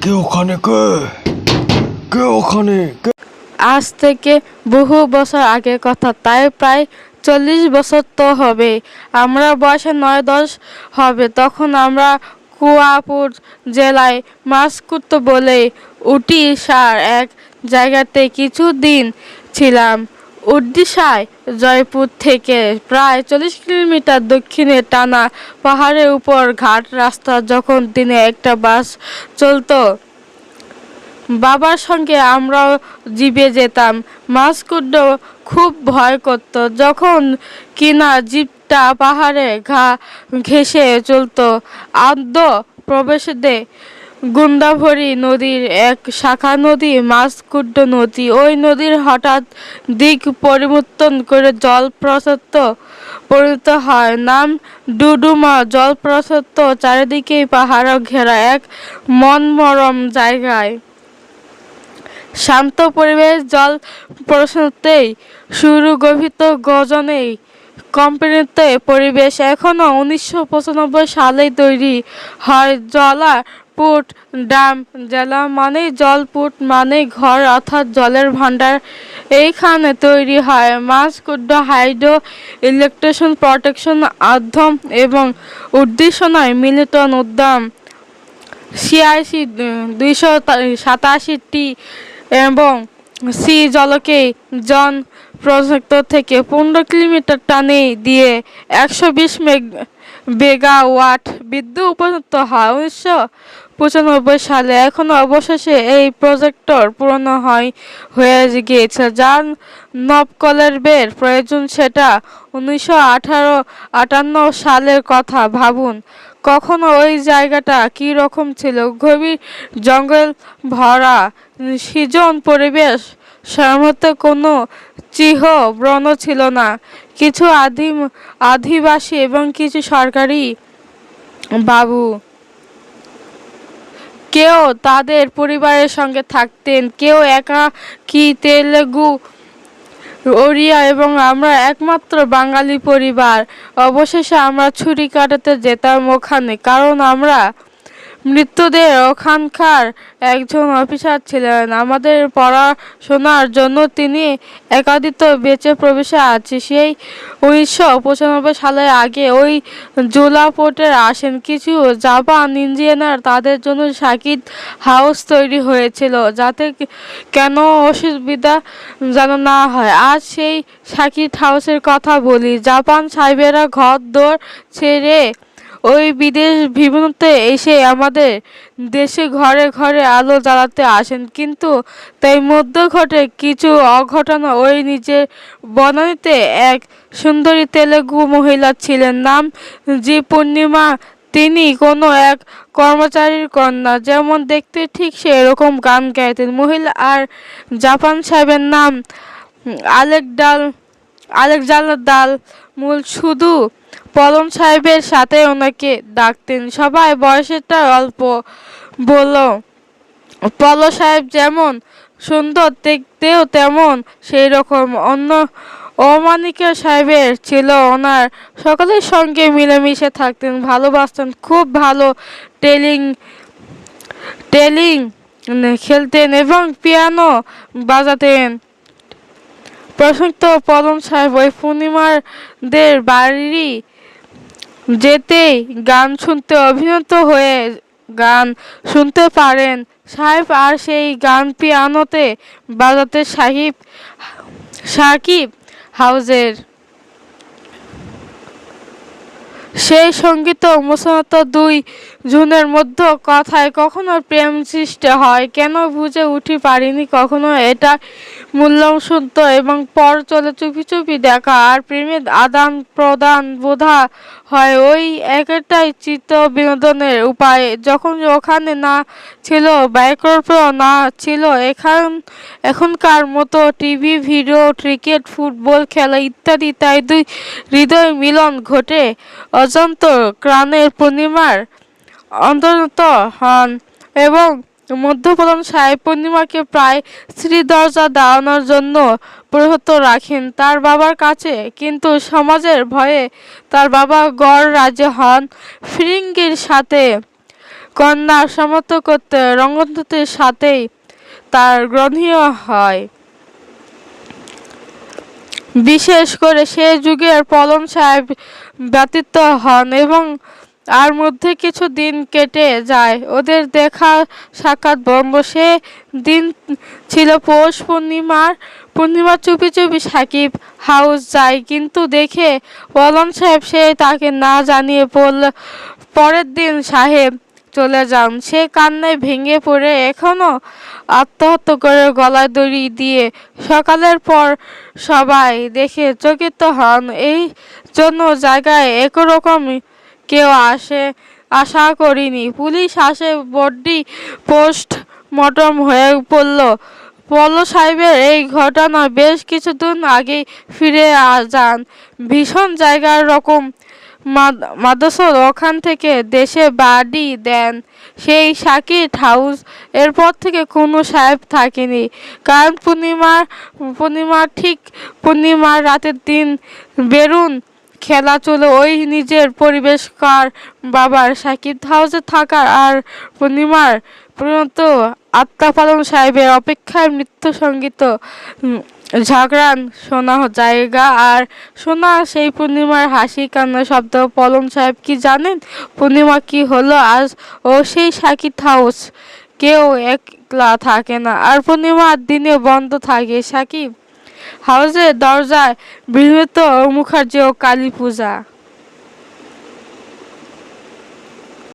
কে ওখানে? কে কে ওখানে? আজ থেকে বহু বছর আগের কথা, তাই প্রায় 40 বছর তো হবে। আমরা বয়সে 9-10 হবে। তখন আমরা কুয়াপুর জেলায় মাছকুট বলে উড়িষ্যার এক জায়গাতে কিছুদিন ছিলাম। উড়িষ্যায় জয়পুর থেকে প্রায় 40 কিলোমিটার দক্ষিণে টানা পাহাড়ের উপর ঘাট রাস্তা। যখন দিনে একটা বাস চলতো, বাবার সঙ্গে আমরাও জিপে যেতাম। মাছকুন্ড খুব ভয় করত যখন কিনা জিপটা পাহাড়ে ঘেঁষে চলতো। আদ্য প্রবেশে গুন্ডাভরি নদীর এক শাখা নদী মাছকুন্ড নদী। ওই নদীর হঠাৎ দিক পরিবর্তন করে জলপ্রপাতে পরিণত হয়। নাম ডুডুমা জলপ্রপাত। চারিদিকেই পাহাড় ঘেরা এক মনোরম জায়গায় শান্ত পরিবেশ। জলপ্রপাতেই সুরগভীর গর্জনে কম্পিত পরিবেশ। এখনো 1995 সালেই তৈরি হয় জলাপুট ড্যাম। জেলা মানেই জলপুট মানেই ঘর, অর্থাৎ জলের ভান্ডার। এইখানে তৈরি হয় মাছকুন্ড হাইড্রো ইলেকট্রিক প্রোটেকশন উদ্যান এবং উড়িষ্যা মিলিত উদ্যান। CIC 287টি এবং সি জলকে জন প্রজেক্ট থেকে 15 কিলোমিটার টানে দিয়ে 120 মেগাওয়াট বিদ্যুৎ উৎপাদিত হয় 1995 সালে। এখন অবশেষে এই প্রজেক্টর পূর্ণ হয়ে গিয়েছে। যার নবকলের প্রয়োজন সেটা 1958 সালের কথা। ভাবুন কখনো ওই জায়গাটা কি রকম ছিল। গভীর জঙ্গল ভরা নির্জন পরিবেশ। সামনে কোনো চিহ্ন বর্ণ ছিল না। কিছু আদিবাসী এবং কিছু সরকারি বাবু কেউ তাদের পরিবারের সঙ্গে থাকতেন, কেউ একাকী তেলেগু, ওড়িয়া এবং আমরা একমাত্র বাঙালি পরিবার। অবশেষে আমরা ছুটি কাটাতে যেতাম ওখানে, কারণ আমরা মৃতদের ওখানকার একজন অফিসার ছিলেন আমাদের পড়াশোনার জন্য। তিনি একাদিত বেঁচে প্রবেশে আছে। সেই 1995 সালের আগে ওই জোলাপোর্টে আসেন কিছু জাপান ইঞ্জিনিয়ার। তাদের জন্য সার্কিট হাউস তৈরি হয়েছিল, যাতে কেন অসুবিধা যেন না হয়। আজ সেই সার্কিট হাউসের কথা বলি। জাপান সাহেবেরা ঘর দোর ছেড়ে ওই বিদেশ ভ্রমণে এসে আমাদের দেশে ঘরে ঘরে আলো জ্বালাতে আসেন। কিন্তু তাই মধ্যে ঘটে কিছু অঘটন। ওই নিজের বনানীতে এক সুন্দরী তেলেগু মহিলা ছিলেন, নাম জি পূর্ণিমা। তিনি কোনো এক কর্মচারীর কন্যা, যেমন দেখতে ঠিক সেরকম গান গাইতেন। মহিলা আর জাপান সাহেবের নাম আলেকজান্ডার মূল। শুধু পলম সাহেবের সাথে ওনাকে ডাকতেন সবাই। বয়সটা অল্প বলল পল সাহেব যেমন সুন্দর, দেখতেও তেমন সেই রকম। অন্য অমানিকা সাহেবের ছিল ওনার সকলের সঙ্গে মিলেমিশে থাকতেন, ভালোবাসতেন, খুব ভালো টেলিং খেলতেন এবং পিয়ানো বাজাতেন। প্রসঙ্গত পলম সাহেব ওই পূর্ণিমাদের বাড়ি যেতেই গান শুনতে অভিভূত হয়ে গান শুনতে পারেন সাহেব, আর সেই গান পিয়ানোতে বাজাতে সাকিব হাউসের। সেই সঙ্গীত মুসলমান দুই জনের মধ্যে কথায় কখনো প্রেম সৃষ্টি হয় কেন বুঝে উঠতে পারিনি কখনো। এটা মূল্যম শুনতো এবং পর চলে চুপি চুপি দেখা আর প্রেমের আদান প্রদান বোধা হয় ওই একটাই চিত্ত বিনোদনের উপায়। যখন ওখানে না ছিল বিকল্প, না ছিল এখনকার মতো টিভি, ভিডিও, ক্রিকেট, ফুটবল খেলা ইত্যাদি, তাই দুই হৃদয় মিলন ঘটে অজন্ত ক্রাণের পূর্ণিমার অন্তর্গত হন এবং মধ্যপলম সাহেব পূর্ণিমাকে প্রায় শ্রীদরজা দাঁড়ানোর জন্য প্রহত রাখেন তার বাবার কাছে। কিন্তু সমাজের ভয়ে তার বাবা গড় রাজি হন ফিরিঙ্গির সাথে কন্যা সমর্থ করতে রঙ্গবন্ধুর সাথেই তার গ্রহণীয় হয়। বিশেষ করে সে যুগের পলম সাহেব ব্যতীত হন এবং আর মধ্যে কিছু দিন কেটে যায় ওদের দেখা সাক্ষাৎ বন্ধ। সে দিন ছিল পৌষ পূর্ণিমা চুপি চুপি সাকিব হাউস যায়, কিন্তু দেখে পলম সাহেব সে তাকে না জানিয়ে পরের দিন সাহেব চলে যান। সে কান্নায় ভেঙে পড়ে এখনো আত্মহত্যা করে গলায় দড়ি দিয়ে। সকালের পর সবাই দেখে চকিত হন। এই জন্য জায়গায় একরকম কেউ আশা করিনি। পুলিশ আসে, বডি পোস্ট মর্টম হয়ে পড়ল। পলো সাহেবের এই ঘটনা বেশ কিছুদিন আগেই ফিরে যান ভীষণ জায়গার রকম মাদ্রাসার ওখান থেকে দেশে বাড়ি দেন সেই সাকিব হাউস। এরপর থেকে কোনো সাহেব থাকেনি, কারণ পূর্ণিমার রাতের দিন বেরুন খেলা চলে ওই নিজের পরিবেশ কার বাবার সাকিব হাউসে থাকার আর পূর্ণিমার পর্যন্ত আত্মা পালন সাহেবের অপেক্ষায় নৃত্য সঙ্গীত ঝগড়ান শোনা জায়গা আর শোনা সেই পূর্ণিমার হাসি কান্না শব্দ। পলম সাহেব কি জানেন পূর্ণিমা কি হলো আজ? ও সেই সাকিব হাউস কেউ একলা থাকে না, আর পূর্ণিমার দিনে বন্ধ থাকে সাকিব হাউসের দরজায়। বৃহৎ মুখার্জি ও কালী পূজা।